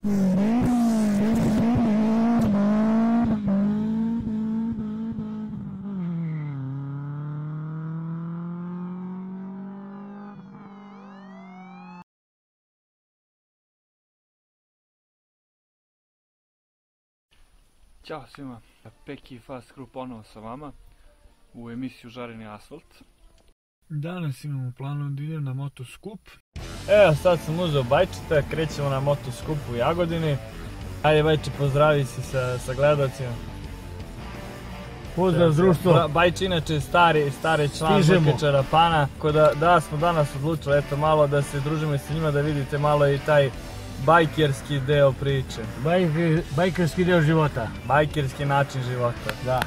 Ćao svima, Peki Fast Crew ponovo sa vama u emisiju Žareni asfalt. Danas imamo planu da idem na motoskup. Evo sad sam uzeo Bajčeta, krećemo na motoskup u Jagodini. Ajde Bajče, pozdravi se sa gledalcima. Pozdrav društvo. Bajče inače stari član Brke Čarapana. Da smo danas odlučili eto malo da se družimo i sa njima, da vidite malo i taj bajkerski deo priče. Bajkerski deo života. Bajkerski način života. Da.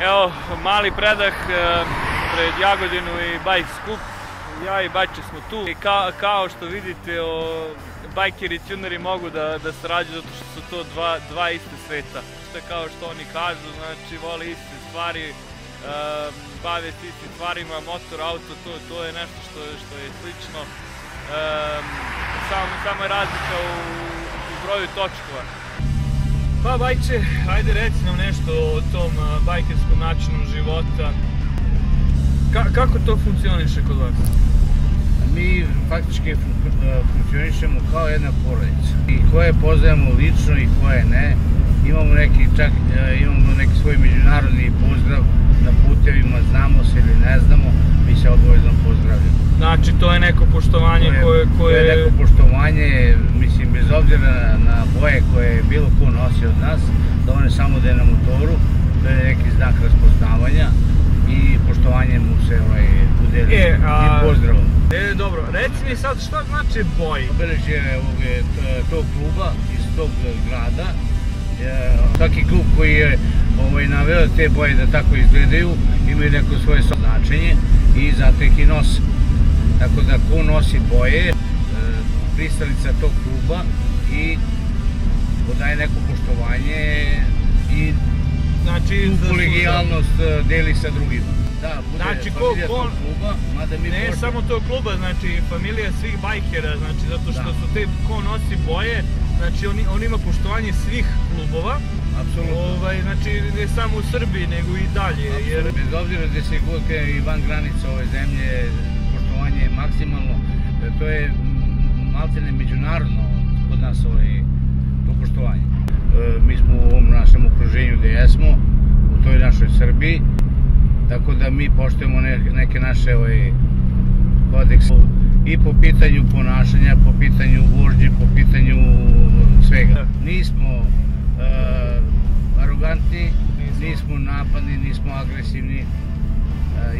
Evo, mali predah pred Jagodinu i bajk skup. Ja i Bajče smo tu. I kao što vidite, bajkeri i tuneri mogu da sarađuju zato što su to dva iste sveta. Što je kao što oni kažu, znači vole iste stvari, bave se istim stvarima, motor, auto, to je nešto što je slično. Samo je razlika u broju točkova. Pa Bajče, ajde reci nam nešto o tom bajkerskom načinu života. Kako to funkcioniše kod vas? Mi faktički funkcionišemo kao jedna porodica. I koje poznajemo lično i koje ne. Imamo neki svoj međunarodni pozdrav na putevima, znamo se ili ne znamo, mi se obavezno pozdravljamo. Znači to je neko poštovanje koje... To je neko poštovanje, mislim, bez obzira na boje koje bilo ko nosi od nas, dovoljno samo da je na motoru, to je neki znak raspoznavanja i poštovanje mu se udeli i pozdravom. Dobro, reci mi sad šta znači boj? Obeležje tog kluba iz tog grada. Svaki klub koji je naveo te boje da tako izgledaju imaju neko svoje značenje i zato ih i nose. Tako da ko nosi boje, pristalica tog kluba i podaje neko poštovanje i tu kolegijalnost deli sa drugima. Da, bude familija tog kluba, mada mi... Ne samo tog kluba, znači familija svih bajkera, znači zato što su te ko nosi boje, znači on ima poštovanje svih klubova. Apsolutno. Znači ne samo u Srbiji, nego i dalje. Bez obzira da se god i van granica ove zemlje, poštovanje je maksimalno. To je maltene međunarodno kod nas to poštovanje. Mi smo u ovom našem okruženju gde jesmo, u toj našoj Srbiji, tako da mi poštujemo neke naše kodekse i po pitanju ponašanja, po pitanju vožnje, po pitanju svega. Nismo arogantni, nismo napadni, nismo agresivni.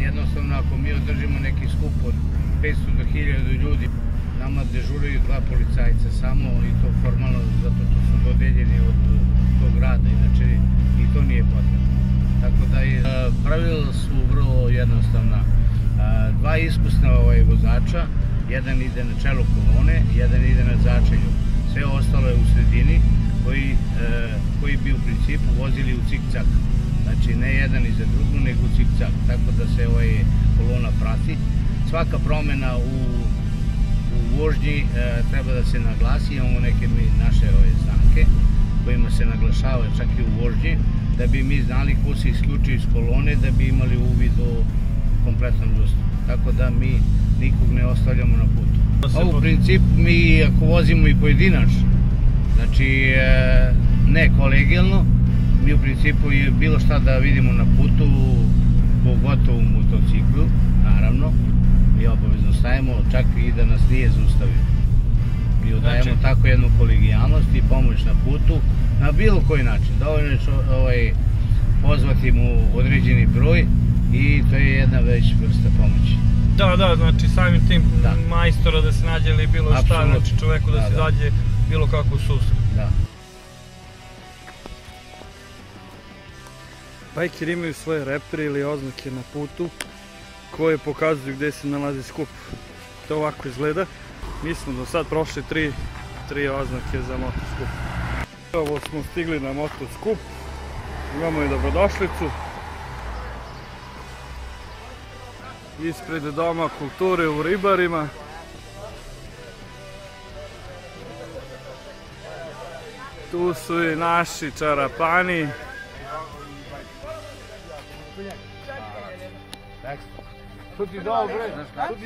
Jednostavno, ako mi održimo neki skup od 500 do 1000 ljudi, nama dežuraju 2 policajca samo i to formalno zato što su dodeljeni od tog grada, inače i to nije potrebno. Tako da pravila su vrlo jednostavna. 2 iskusna vozača, jedan ide na čelu kolone, jedan ide na začelju. Sve ostalo je u sredini koji bi u principu vozili u cik-cak. Znači ne jedan iza drugu, nego u cik-cak. Tako da se kolona prati. Svaka promjena u vožnji treba da se naglasi. Imamo neke naše znake kojima se naglašava čak i u vožnji, da bi mi znali ko se isključio iz kolone, da bi imali uvid o kompletnom društvu. Tako da mi nikog ne ostavljamo na putu. U principu mi ako vozimo i pojedinačno, znači ne kolegijalno, mi u principu bilo šta da vidimo na putu, pogotovo u motociklu, naravno, mi obavezno stajemo, čak i da nas nije zaustavio. Mi udajemo tako jednu kolegijalnost i pomoć na putu, na bilo koji način. Dovoljno je pozvati mu određeni broj i to je jedna već vrsta pomoći. Da, znači samim tim majstora da se nađe ili bilo šta, znači čoveku da se dađe bilo kakvu susret. Da. Bajkeri imaju svoje repere ili oznake na putu koje pokazuju gde se nalazi skup. To ovako izgleda. Mi smo do sad prošli tri oznake za motoskup. Ovo smo stigli na motoskup. Imamo i dobrodošlicu. Ispred Doma kulture u Ribarima. Tu su i naši čarapani. Tu ti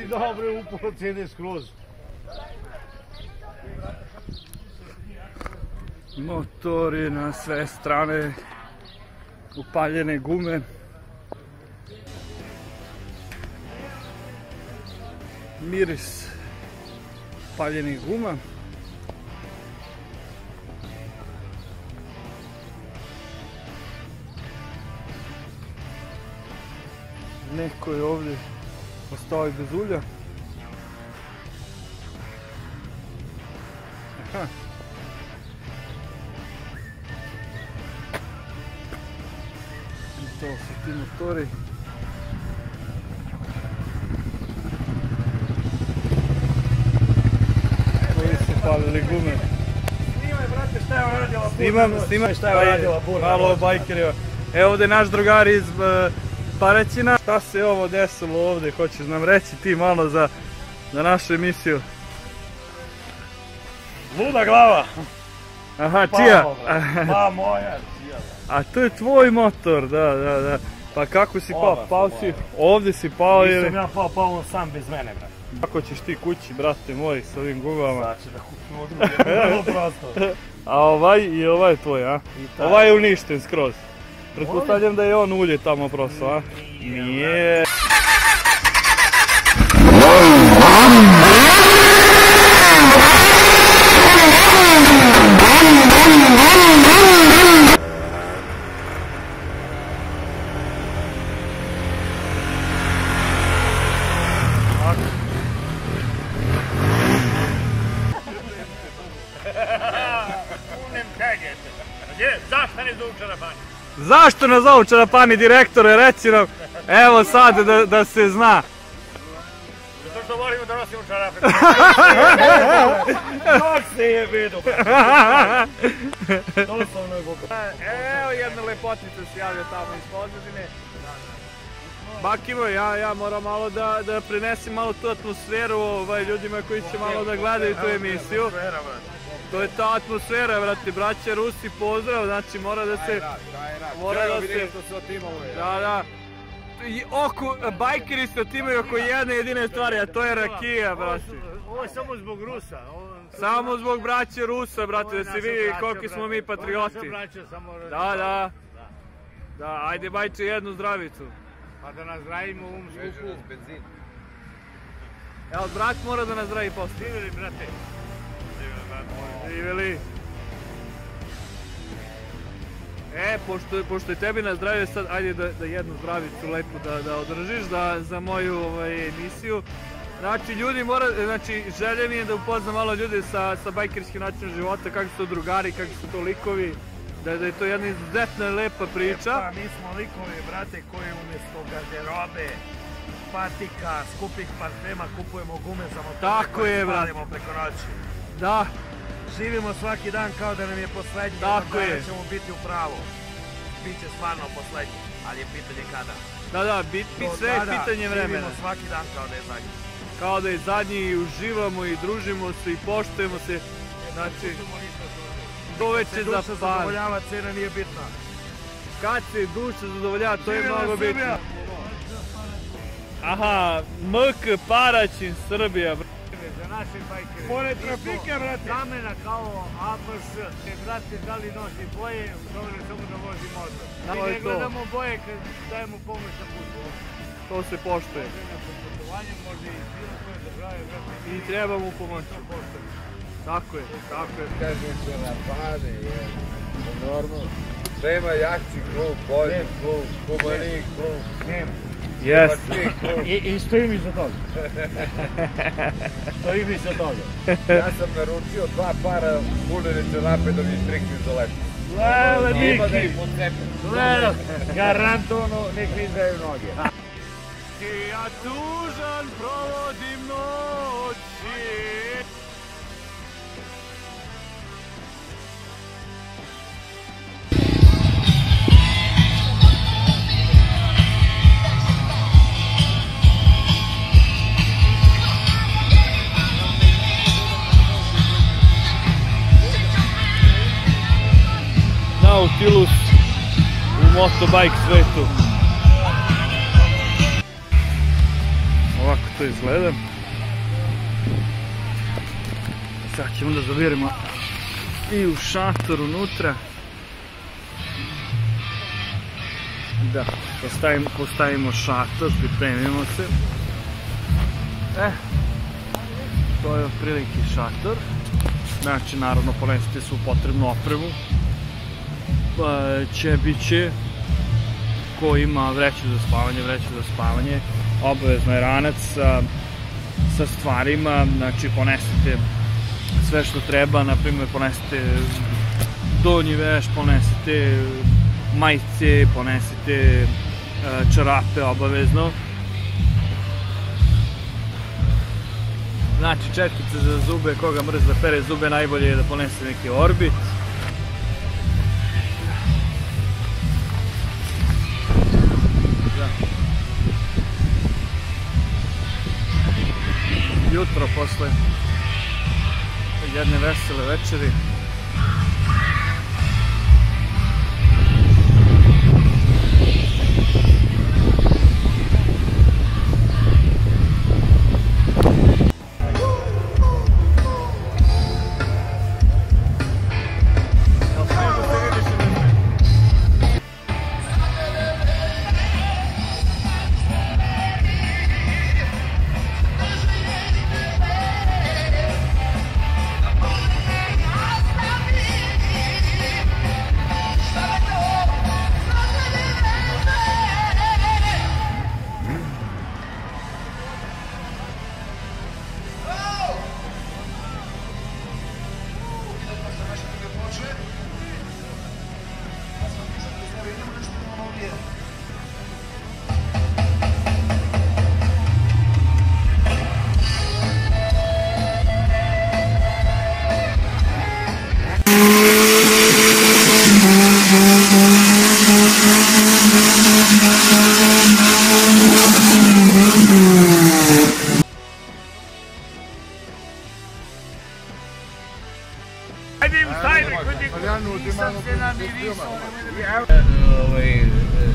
dobre uporo cene skroz. Motori na sve strane, upaljene gume. Miris upaljenih guma. Neko je ovdje ostao i bez ulja. Aha. I to su ti motori. Koji su palili gume. Snimaj, brate, šta je uradila Burna. Snimaj šta je uradila Burna. Malo bajkerima. Evo ovdje naš drugar iz Paraćina. Šta se ovo desilo ovdje, hoćeš nam reći ti malo za našu emisiju? Luda glava. Aha, čija? Pa moja, čija. A to je tvoj motor, da. Pa kako si pao? Pao si, ovdje si pao ili? Nisam ja pao on sam bez mene, brate. Kako ćeš ti kući, brate moj, s ovim gumama? Znači da kuću vrlo prosto. A ovaj i ovaj je tvoj, a? Ovaj je uništen skroz. Pretpostavljam da je on ulje tamo prosao, a? Nije. Zašto nas zovu čarapani, direktore, reci nam, evo sad da se zna. Zato što volimo da nosimo čarape. Dok se je vidu. Doslovno je Boga. Evo jedna lepotica se javlja tamo iz pozadine. Bakimo, ja moram malo da prinesim malo tu atmosferu ljudima koji će malo da gledaju tu emisiju. To je ta atmosfera, brate, braća Rusi, pozdrav, znači mora da se... Da. Bajkeri se otimaju oko jedne jedine stvari, a to je rakija, brate. Ovo je samo zbog Rusa. Samo zbog braće Rusa, brate, da se vidi koliki smo mi patrioti. Da, ajde bajče jednu zdravicu. Pa da nas zdravimo u ovom skupu. Evo, brat mora da nas zdravi posle. Živjeli, brate. Živjeli. Pošto je tebi na zdravlje sad, ajde da jednu zdravicu lepo da održiš za moju emisiju. Znači, ljudi želje mi je da upoznam malo ljude sa bajkerskim načinom života, kakvi su to drugari, kakvi su to likovi, da je to jedna izuzetna lepa priča. Pa, mi smo likovi, brate, koji umjesto garderobe, patika, skupih parfema, kupujemo gume za motore koje spalimo preko noći. Da. Živimo svaki dan kao da nam je poslednji, tako je. Ćemo biti u pravu. Biće stvarno poslednji, ali je pitanje kada. Da, sve je pitanje vremena. Živimo svaki dan kao da je zadnji. Kao da je zadnji i uživamo i družimo se i poštujemo se. Znači, doveće za duša zadovoljava, cena nije bitna. Kad se duša zadovoljava, to je mnogo bitno. Aha, MK Paraćin, Srbija. Za naše bajkere. Pored trafike, brate. Zamena kao ABS. Brate, da li nosi boje, dovoljno samo da vozi motor. Mi ne gledamo boje kad dajemo pomoć na putu. To se poštuje. I treba mu pomoći. Tako je. Kažem se na pane, normalno. Nema jakci klub, bolji klub, humanik klub. Nema. Yes. I stojim iza toga. Stojim iza toga. Ja sam naručio 2 para uljene čarape da mi strikni za leto. Lele, Ima da ih Miki! pocepim. Lele, garantovno nek vizaju noge. Ja tužan provodim noći. stilus u motobike svetu. Ovako to izgleda. Sad ćemo da zavirimo i u šator unutra. Da, postavimo šator, pripremimo se. To je otprilike šator. Znači, naravno, ponesite svu potrebnu opremu. Ćebiće, ko ima vreću za spavanje, obavezno je ranac sa stvarima, znači ponesite sve što treba, naprimjer ponesite donji veš, ponesite majice, ponesite čarape obavezno. Znači četkice za zube, koga mrzi da pere zube, najbolje je da ponese neki Orbit. Jutro posle jedne vesele večeri.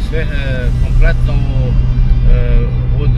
Sve kompletno od